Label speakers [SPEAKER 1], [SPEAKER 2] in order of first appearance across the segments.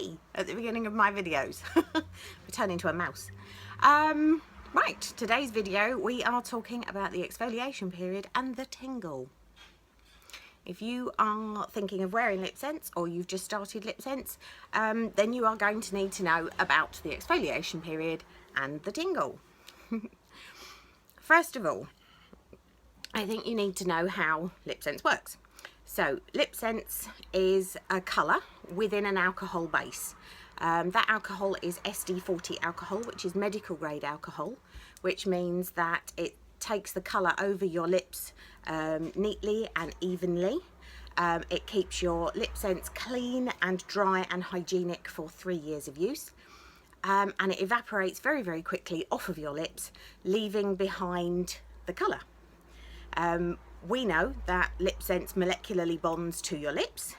[SPEAKER 1] me at the beginning of my videos. I turn into a mouse. Right, today's video we are talking about the exfoliation period and the tingle. If you are thinking of wearing Lipsense or you've just started Lipsense, then you are going to need to know about the exfoliation period and the tingle. First of all, I think you need to know how Lipsense works. So Lipsense is a colour within an alcohol base. That alcohol is SD40 alcohol, which is medical grade alcohol, which means that it takes the colour over your lips neatly and evenly. It keeps your Lipsense clean and dry and hygienic for 3 years of use. And it evaporates very, very quickly off of your lips, leaving behind the colour. We know that Lipsense molecularly bonds to your lips,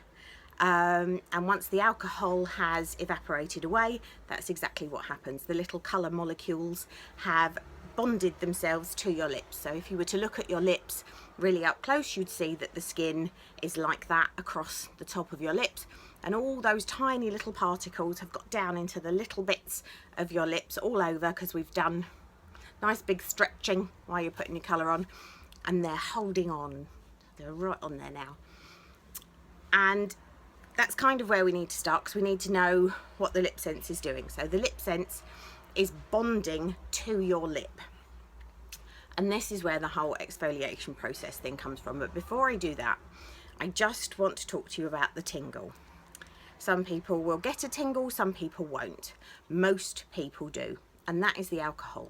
[SPEAKER 1] and once the alcohol has evaporated away, that's exactly what happens. The little colour molecules have bonded themselves to your lips. So if you were to look at your lips really up close, you'd see that the skin is like that across the top of your lips, and all those tiny little particles have got down into the little bits of your lips all over, because we've done nice big stretching while you're putting your colour on, and they're holding on. They're right on there now. And that's kind of where we need to start, because we need to know what the Lipsense is doing. So the Lipsense is bonding to your lip, and this is where the whole exfoliation process thing comes from. But before I do that, I just want to talk to you about the tingle. Some people will get a tingle, some people won't. Most people do, and that is the alcohol.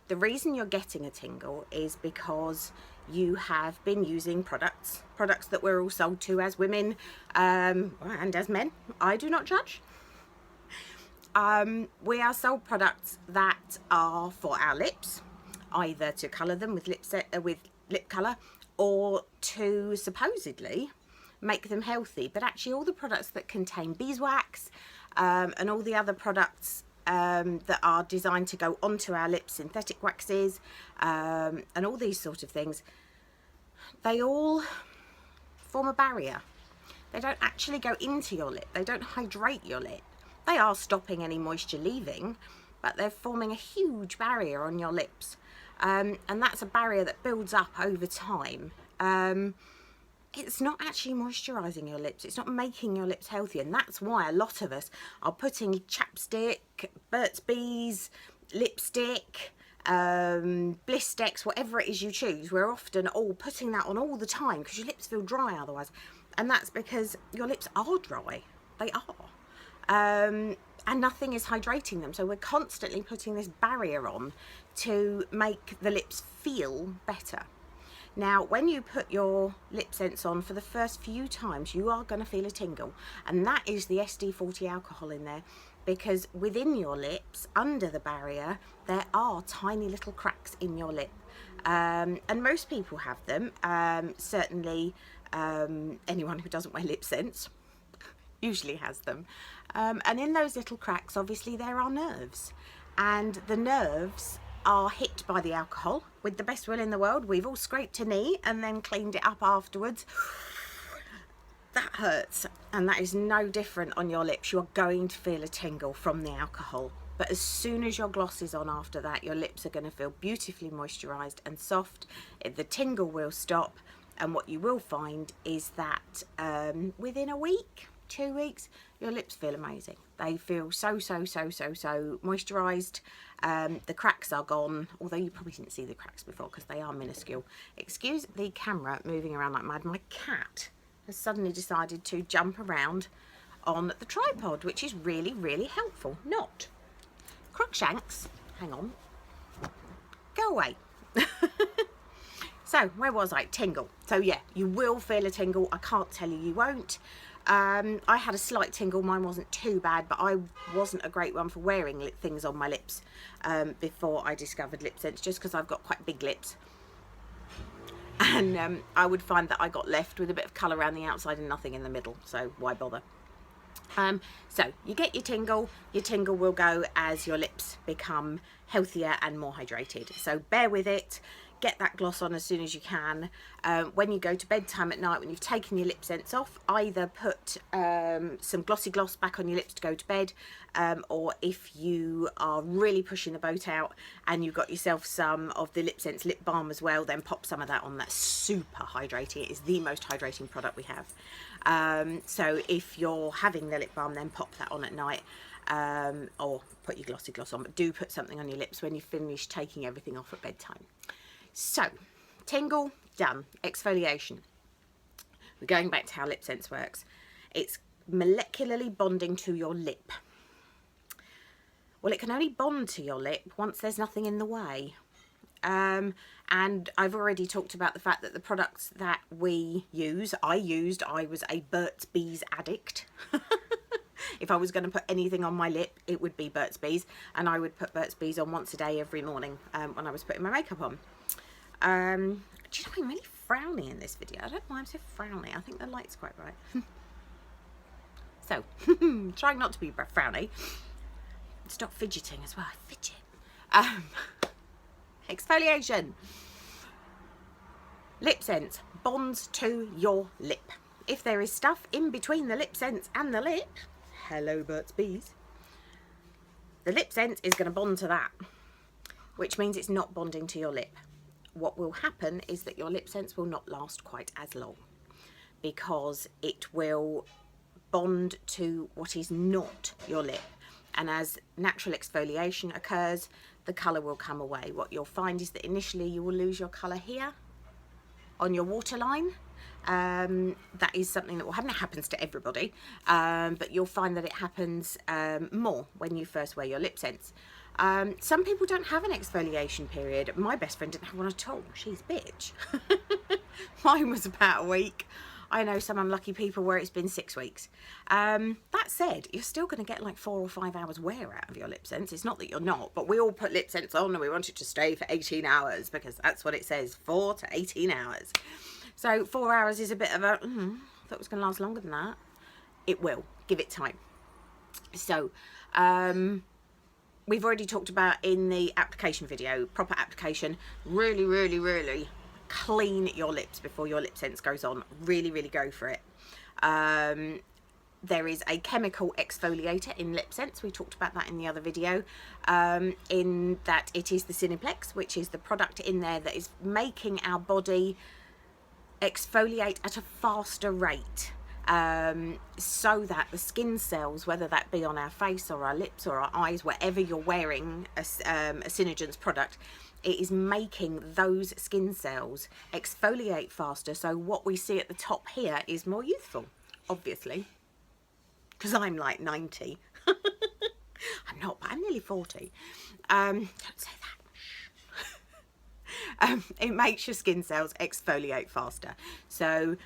[SPEAKER 1] The reason you're getting a tingle is because you have been using products that we're all sold to as women and as men. I do not judge. We are sold products that are for our lips, either to colour them with lip colour, or to supposedly make them healthy. But actually all the products that contain beeswax and all the other products that are designed to go onto our lips, synthetic waxes and all these sort of things, they all form a barrier. They don't actually go into your lip, they don't hydrate your lip. They are stopping any moisture leaving, but they're forming a huge barrier on your lips, and that's a barrier that builds up over time. It's not actually moisturising your lips, it's not making your lips healthy, and that's why a lot of us are putting chapstick, Burt's Bees, lipstick, Blistex, whatever it is you choose. We're often all putting that on all the time because your lips feel dry otherwise, and that's because your lips are dry. They are, and nothing is hydrating them, so we're constantly putting this barrier on to make the lips feel better. Now, when you put your Lipsense on for the first few times, you are going to feel a tingle, and that is the SD40 alcohol in there, because within your lips, under the barrier, there are tiny little cracks in your lip, and most people have them. Certainly anyone who doesn't wear Lipsense usually has them, and in those little cracks, obviously there are nerves, and the nerves are hit by the alcohol. With the best will in the world, we've all scraped a knee and then cleaned it up afterwards. That hurts, and that is no different on your lips. You're going to feel a tingle from the alcohol, but as soon as your gloss is on after that, your lips are going to feel beautifully moisturised and soft. The tingle will stop, and what you will find is that within a week, 2 weeks, your lips feel amazing. They feel so moisturised. The cracks are gone, although you probably didn't see the cracks before because they are minuscule. Excuse the camera moving around like mad. My cat has suddenly decided to jump around on the tripod, which is really, really helpful. Not. Crookshanks, hang on. Go away. So, where was I? Tingle. So yeah, you will feel a tingle. I can't tell you won't. I had a slight tingle, mine wasn't too bad, but I wasn't a great one for wearing things on my lips before I discovered Lipsense, just because I've got quite big lips, and I would find that I got left with a bit of colour around the outside and nothing in the middle, so why bother? So you get your tingle will go as your lips become healthier and more hydrated, so bear with it. get that gloss on as soon as you can. When you go to bedtime at night, when you've taken your Lipsense off, either put some glossy gloss back on your lips to go to bed, or if you are really pushing the boat out and you've got yourself some of the Lipsense lip balm as well, then pop some of that on. That's super hydrating. It is the most hydrating product we have. So if you're having the lip balm, then pop that on at night. Or put your glossy gloss on, but do put something on your lips when you finish taking everything off at bedtime. So, Tingle, done. Exfoliation. We're going back to how Lipsense works. It's molecularly bonding to your lip. Well, it can only bond to your lip once there's nothing in the way. And I've already talked about the fact that the products that we use, I was a Burt's Bees addict. If I was going to put anything on my lip, it would be Burt's Bees, and I would put Burt's Bees on once a day every morning when I was putting my makeup on. Do you know I'm really frowny in this video? I don't know why I'm so frowny. I think the light's quite bright. So, trying not to be frowny. Stop fidgeting as well. I fidget. Exfoliation. Lipsense bonds to your lip. If there is stuff in between the Lipsense and the lip, hello Burt's Bees, the Lipsense is going to bond to that, which means it's not bonding to your lip. What will happen is that your Lipsense will not last quite as long, because it will bond to what is not your lip, and as natural exfoliation occurs, the colour will come away. What you'll find is that initially you will lose your colour here on your waterline. That is something that will happen. It happens to everybody, but you'll find that it happens more when you first wear your Lipsense. Some people don't have an exfoliation period. My best friend didn't have one at all. She's a bitch. Mine was about a week. I know some unlucky people where it's been 6 weeks. That said, you're still going to get like 4 or 5 hours wear out of your Lipsense. It's not that you're not, but we all put Lipsense on and we want it to stay for 18 hours because that's what it says, 4 to 18 hours. So 4 hours is a bit of a, I thought it was going to last longer than that. It will. Give it time. So, we've already talked about in the application video, proper application, really clean your lips before your Lipsense goes on. Really go for it. There is a chemical exfoliator in Lipsense. We talked about that in the other video, in that it is the Cineplex, which is the product in there that is making our body exfoliate at a faster rate, so that the skin cells, whether that be on our face or our lips or our eyes, wherever you're wearing a Synergence product, it is making those skin cells exfoliate faster. So what we see at the top here is more youthful, obviously, because I'm like 90. I'm not, but I'm nearly 40. Don't say that. It makes your skin cells exfoliate faster. So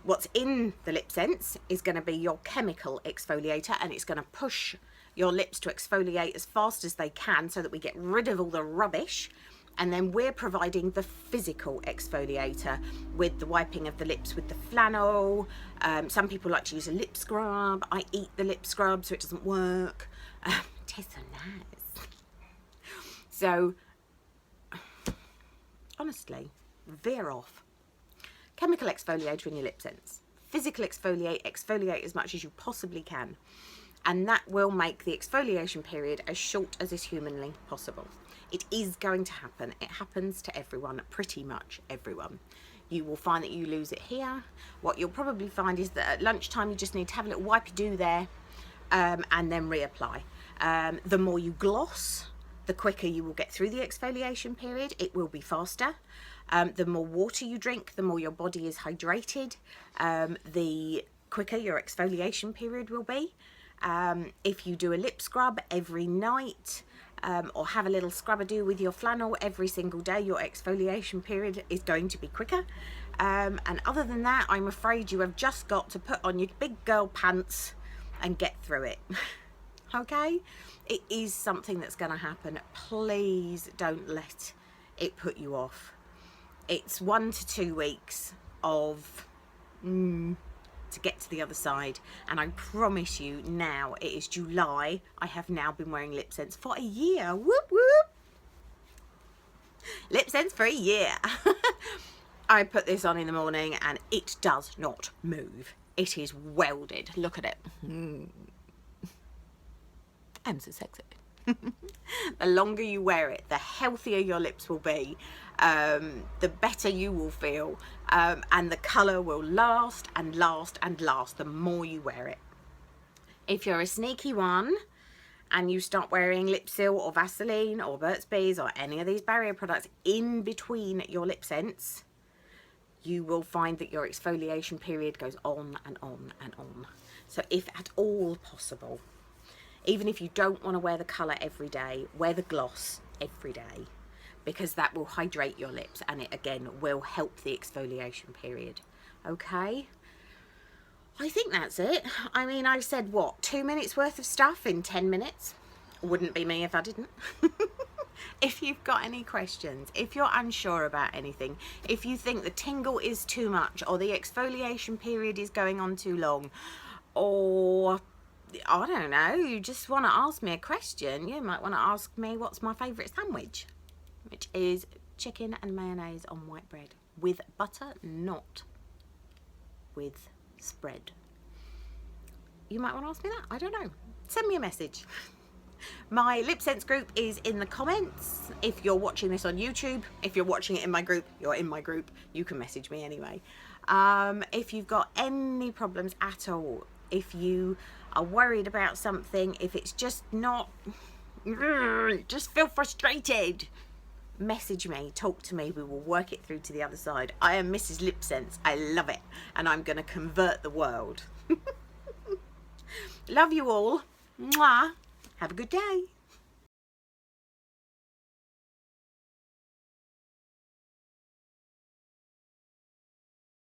[SPEAKER 1] what's in the Lipsense is going to be your chemical exfoliator, and it's going to push your lips to exfoliate as fast as they can so that we get rid of all the rubbish. And then we're providing the physical exfoliator with the wiping of the lips with the flannel. Some people like to use a lip scrub. I eat the lip scrub so it doesn't work. It tastes so nice. So honestly, veer off. Chemical exfoliator in your Lipsense. Physical exfoliate as much as you possibly can. And that will make the exfoliation period as short as is humanly possible. It is going to happen. It happens to everyone, pretty much everyone. You will find that you lose it here. What you'll probably find is that at lunchtime you just need to have a little wipey-do there, and then reapply. The more you gloss, the quicker you will get through the exfoliation period. It will be faster. The more water you drink, the more your body is hydrated, the quicker your exfoliation period will be. If you do a lip scrub every night, or have a little scrub-a-do with your flannel every single day, your exfoliation period is going to be quicker. And other than that, I'm afraid you have just got to put on your big girl pants and get through it. Okay? It is something that's going to happen. Please don't let it put you off. It's 1 to 2 weeks of to get to the other side, and I promise you, now it is July, I have now been wearing Lipsense for a year. Whoop whoop. Lipsense for a year. I put this on in the morning and it does not move. It is welded. Look at it. I'm so sexy. The longer you wear it, the healthier your lips will be, the better you will feel, and the colour will last and last and last the more you wear it. If you're a sneaky one and you start wearing Lipsil or Vaseline or Burt's Bees or any of these barrier products in between your Lipsense, you will find that your exfoliation period goes on and on and on. So if at all possible, even if you don't want to wear the colour every day, wear the gloss every day, because that will hydrate your lips and it again will help the exfoliation period. Okay, I think that's it. I mean, I've said what, 2 minutes worth of stuff in 10 minutes? Wouldn't be me if I didn't. If you've got any questions, if you're unsure about anything, if you think the tingle is too much or the exfoliation period is going on too long, or I don't know, you just want to ask me a question, you might want to ask me what's my favourite sandwich, which is chicken and mayonnaise on white bread with butter, not with spread. You might want to ask me that. I don't know. Send me a message. My Lipsense group is in the comments. If you're watching this on YouTube, if you're watching it in my group, you're in my group. You can message me anyway. If you've got any problems at all, if you are worried about something, if it's just not, just feel frustrated, message me, talk to me, we will work it through to the other side. I am Mrs. Lipsense. I love it, and I'm going to convert the world. Love you all. Mwah. Have a good day.